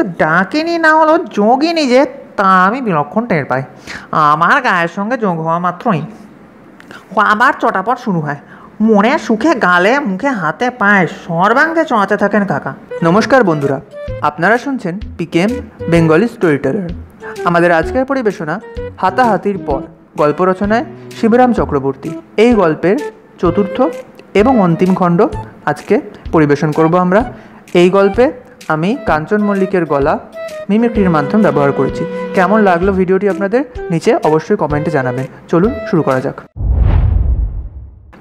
কিন্তু ডাকিনি না হলো যোগিনী যে তা আমি বিলক্ষণ টের পাই। আমার গায়ের সঙ্গে যোগ হওয়া মাত্রই আবার চটাপট শুরু হয়। মনের সুখে গালে মুখে হাতে পায়ে সর্বাঙ্গে চড়াতে থাকেন কাকা। নমস্কার বন্ধুরা, আপনারা শুনছেন পিকেএম বেঙ্গলি স্টোরি টেলার। আমাদের আজকের পরিবেশনা হাতাহাতির পর, গল্প রচনায় শিবরাম চক্রবর্তী। এই গল্পের চতুর্থ এবং অন্তিম খণ্ড আজকে পরিবেশন করব আমরা। এই গল্পে আমি কাঞ্চন মল্লিকের গলা মিমিক্রির মাধ্যমে ব্যবহার করেছি। কেমন লাগলো ভিডিওটি আপনাদের নিচে অবশ্যই কমেন্টে জানাবেন। চলুন শুরু করা যাক।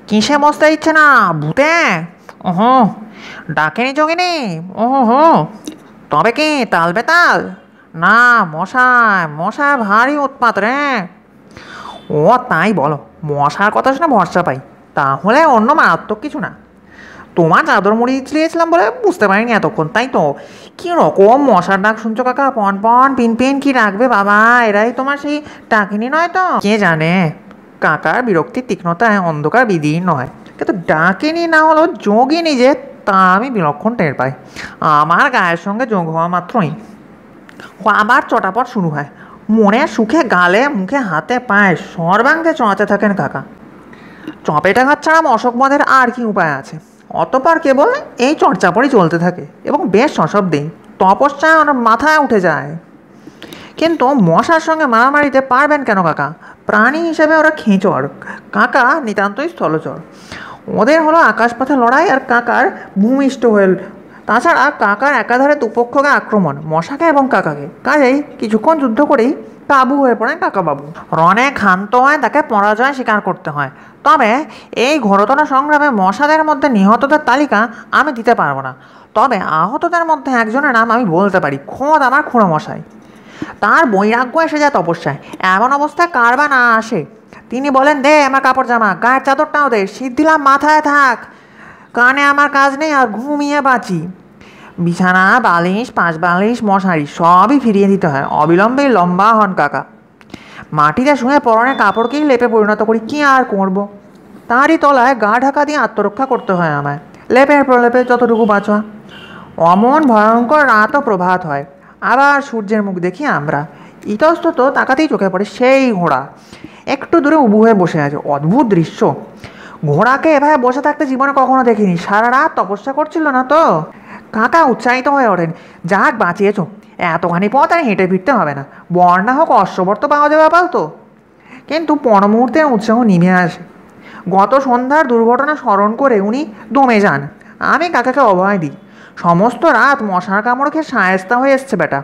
কিসে বসতে ইচ্ছে না ভূতে? ওহো, ডাকেনি যোগিনী? ওহো, তবে কি তাল বেতাল? না, মশায় ভারী উৎপাত রে। ও তাই বলো, মশার কথা শুনে ভরসা পাই, তাহলে অন্য মারাত্মক কিছু না। তোমার চাদর মুড়ি ছিঁড়িয়েছিলাম বলে বুঝতে পারিনি এতক্ষণ, তাই তো? কি রকম মশার ডাক শুনছো কাকা? পন পন পিন পিন কি রাখবে বাবা, এরাই তোমার সেই ডাকিনি নয় তো? কে জানে। কাকার বিরক্তির তীক্ষ্ণতায় অন্ধকার বিদীর্ণ হয়, কিন্তু ডাকিনি না হলো যোগিনী যে তা আমি বিলক্ষণ টের পাই। আমার গায়ের সঙ্গে যোগ হওয়া মাত্রই আবার চটাপট শুরু হয়। মনের সুখে গালে মুখে হাতে পায়ে সর্বাঙ্গে চড়াতে থাকেন কাকা। চপেটাঘাত ছাড়া অশোকবধের আর কি উপায় আছে? অতপর কেবল এই চর্চাপড়ই চলতে থাকে এবং বেশ সশব্দেই তপস্যা ওনার মাথায় উঠে যায়। কিন্তু মশার সঙ্গে মারামারিতে পারবেন কেন কাকা? প্রাণী হিসেবে ওরা খেঁচর, কাকা নিতান্তই স্থলচর। ওদের হলো আকাশপথে লড়াই, আর কাকার ভূমিষ্ঠ হয়ে। তাছাড়া কাকার একাধারে দুপক্ষকে আক্রমণ, মশাকে এবং কাকাকে। কাজেই কিছুক্ষণ যুদ্ধ করেই কাবু হয়ে পড়েন কাকাবাবু। রণে ক্ষান্ত হয় তাকে পরাজয় স্বীকার করতে হয়। তবে এই ঘোরতর সংগ্রামে মশাদের মধ্যে নিহতদের তালিকা আমি দিতে পারবো না, তবে আহতদের মধ্যে একজনের নাম আমি বলতে পারি, খোদ আমার খুঁড়ো মশাই। তার বৈরাগ্য এসে যায় তপস্যায়। এমন অবস্থায় কার বা না আসে। তিনি বলেন, দে আমার কাপড় জামা, গায়ের চাদরটাও দে, সিদ্ধিলাম মাথায় থাক, কানে আমার কাজ নেই, আর ঘুমিয়ে বাঁচি। বিছানা, বালিশ, পাঁচ বালিশ, মশারি সবই ফিরিয়ে দিতে হয়। অবিলম্বে লম্বা হন কাকা। মাটিতে শুয়ে পরনে কাপড়কেই লেপে পরিণত করি, কি আর করব। তারই তলায় গা ঢাকা দিয়ে আত্মরক্ষা করতে হয় আমায়। লেপের প্রলেপে যতটুকু বাঁচা। অমন ভয়ঙ্কর রাত ও প্রভাত হয়। আবার সূর্যের মুখ দেখি আমরা। ইতস্তত তাকাতেই চোখে পড়ে সেই ঘোড়া একটু দূরে উবু হয়ে বসে আছে। অদ্ভুত দৃশ্য। ঘোড়াকে এভাবে বসে থাকতে জীবনে কখনো দেখিনি। সারা রাত তপস্যা করছিল না তো? কাকা উৎসাহিত হয়ে ওঠেন, যাক বাঁচিয়েছ, এতখানি পথ আর হেঁটে ফিরতে হবে না, বর্ণা হোক অশ্ববর তো পাওয়া যাবে আপাতত। কিন্তু পরমুহূর্তের উৎসাহ নিমে আসে। গত সন্ধ্যার দুর্ঘটনা স্মরণ করে উনি দমে যান। আমি কাকাকে অভয় দিই। সমস্ত রাত মশার কামড় খেয়ে সায়স্তা হয়ে এসছে বেটা,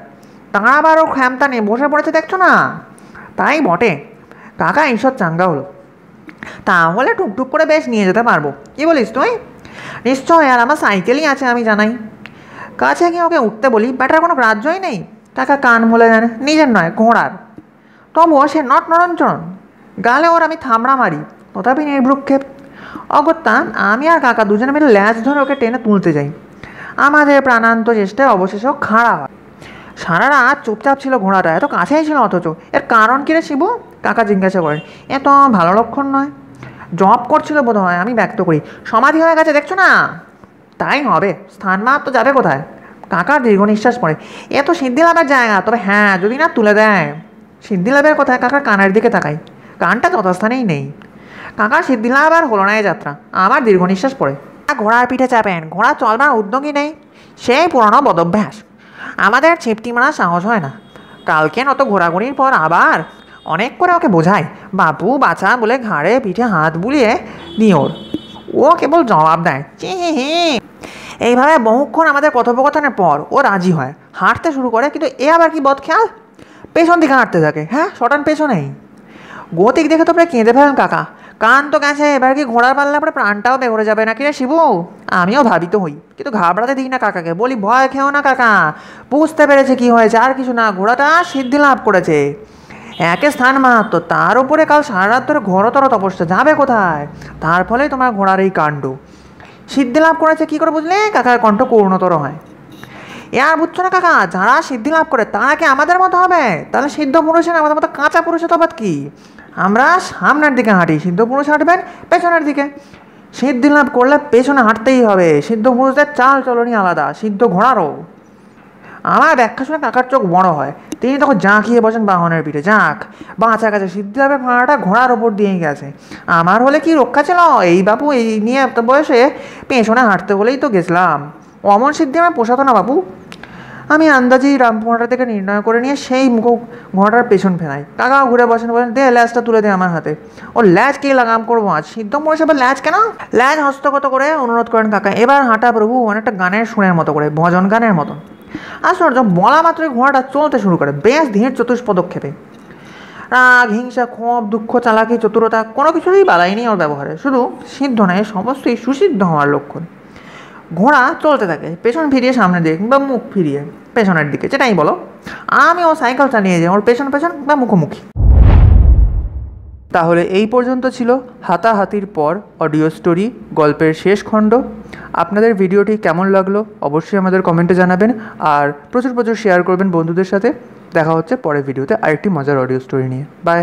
তার আবারও ক্ষমতা নেই, বসে পড়েছে দেখছো না? তাই বটে। কাকা ঈশ্বর চাঙ্গা হলো। তাহলে টুকটুক করে বেশ নিয়ে যেতে পারবো, কি বলিস তুই? নিশ্চয়, আর আমার সাইকেলই আছে আমি জানাই। কাছে গিয়ে ওকে উঠতে বলি, ব্যাটার কোনো গ্রাহ্যই নেই। কাকা কান মলে জানে, নিজের নয় ঘোড়ার। তবুও সে নট নরঞ্চরণ। গালে ওর আমি থামড়া মারি, তথাপি নির্ভ্রুক্ষেপ। অগত্যা আমি আর কাকা দুজনে মিলে ল্যাচ ধরে ওকে টেনে তুলতে যাই। আমাদের প্রাণান্ত চেষ্টায় অবশেষে খাড়া হয়। সারা রাত চুপচাপ ছিল ঘোড়াটা, এত কাছেই ছিল অথচ। এর কারণ কিরে শিবু? কাকা জিজ্ঞাসা করেন। এ তো ভালো লক্ষণ নয়। জব করছিল বোধ হয়, আমি ব্যক্ত করি। সমাধি হয়ে গেছে দেখছো না? তাই হবে, স্থান মাপ তো যাবে কোথায়? কাকার দীর্ঘ নিঃশ্বাস পড়ে। এ তো সিদ্ধিলাভের জায়গা, তবে হ্যাঁ যদি না তুলে দেয়। সিদ্ধিলাভের কোথায়? কাকার কানের দিকে তাকাই। কানটা যথাস্থানেই নেই। কাকার সিদ্ধিলাভ আর হলো না এই যাত্রা। আমার দীর্ঘ নিঃশ্বাস পড়ে। ঘোড়ার পিঠে চাপেন, ঘোড়া চলবার উদ্যোগী নেই। সেই পুরনো বদভ্যাস। আমাদের ছিপটি মারা সাহস হয় না। কালকে নত ঘোরাঘুরির পর আবার অনেক করে ওকে বোঝায়, বাপু বাছা বলে ঘাড়ে পিঠে হাত বুলিয়ে দিওর। ও কেবল জবাব দেয়, চি হি হি। এইভাবে বহুক্ষণ আমাদের কথোপকথনের পর ও রাজি হয়, হাঁটতে শুরু করে। কিন্তু এ আবার কি বদখেয়াল, পেছন দিকে হাঁটতে থাকে। হ্যাঁ, শটান পেছনেই। গতিক দেখে তো প্রায় কেঁদে ফেলেন কাকা। কান তো গেছে, এবার কি ঘোড়ার পাল্লা পরে প্রাণটাও বেঘরে যাবে নাকি রে শিবু? আমিও ভাবিত হই, কিন্তু ঘাবড়াতে দিই না কাকাকে। বলি, ভয় খেও না কাকা, বুঝতে পেরেছে কি হয়েছে, আর কিছু না, ঘোড়াটা সিদ্ধি লাভ করেছে। একে স্থান মাহাত্ম, তার উপরে কাল সারা রাত ধরে ঘোরতর তপস্যা, যাবে কোথায়? তার ফলে তোমার ঘোড়ার এই কাণ্ড। সিদ্ধি লাভ করেছে কি করে বুঝলে? কাকার কণ্ঠ করুণতর হয়। এ আর বুঝছো না কাকা, যারা সিদ্ধি লাভ করে তারা কি আমাদের মতো হবে? তাহলে সিদ্ধ পুরুষের আমাদের মতো কাঁচা পুরুষের তফাৎ কি? আমরা সামনের দিকে হাঁটি, সিদ্ধ পুরুষ হাঁটবেন পেছনের দিকে। সিদ্ধি লাভ করলে পেছনে হাঁটতেই হবে। সিদ্ধ পুরুষদের চাল চলনি আলাদা, সিদ্ধ ঘোড়ারও। আমার ব্যাখ্যা শুনে কাকার চোখ বড় হয়। তিনি তখন জাঁকিয়ে বসেন বাহনের পিঠে। যাক, বাঁচা গেছে, সিদ্ধিলাভের ভাড়াটা ঘোড়ার ওপর দিয়েই গেছে। আমার হলে কি রক্ষা ছিল? এই বাবু, এই নিয়ে এত বয়সে পেছনে হাঁটতে বলেই তো গেছিলাম। অমন সিদ্ধি আমার পোষাতো না বাবু। আমি আন্দাজেই রামপুরহাটা থেকে নির্ণয় করে নিয়ে সেই ঘোড়াটার পেছন ফেরাই। কাকাও ঘুরে বসেন, বলেন, দে ল্যাজটা তুলে দে আমার হাতে। ও ল্যাজ কে লাগাম করবো আজ? সিদ্ধ মহিষ আবার ল্যাজ কেন? ল্যাজ হস্তগত করে অনুরোধ করেন কাকা। এবার হাঁটা প্রভু, অনেকটা গানের সুরের মতো করে, ভজন গানের মতন। আশ্চর্য, বলা মাত্রই ঘোড়াটা চলতে শুরু করে, বেশ ধীর চতুষ্পদক্ষেপে। রাগ, হিংসা, ক্ষোভ, দুঃখ, চালাকি, চতুরতা কোনো কিছুরই বালাইনি ওর ব্যবহারে। শুধু সিদ্ধ নয়, সমস্তই সুসিদ্ধ হওয়ার লক্ষণ। ঘোড়া চলতে থাকে পেছন ফিরিয়ে সামনের দিকে বা মুখ ফিরিয়ে পেছনের দিকে, যেটাই বলো। আমি ও সাইকেল চালিয়ে যাই ওর পেছন পেছন বা মুখোমুখি। তাহলে এই পর্যন্ত ছিল হাতাহাতির পর অডিও স্টোরি গল্পের শেষ খণ্ড। আপনাদের ভিডিওটি কেমন লাগলো অবশ্যই আমাদের কমেন্টে জানাবেন, আর প্রচুর প্রচুর শেয়ার করবেন বন্ধুদের সাথে। দেখা হচ্ছে পরের ভিডিওতে আরেকটি মজার অডিও স্টোরি নিয়ে। বাই।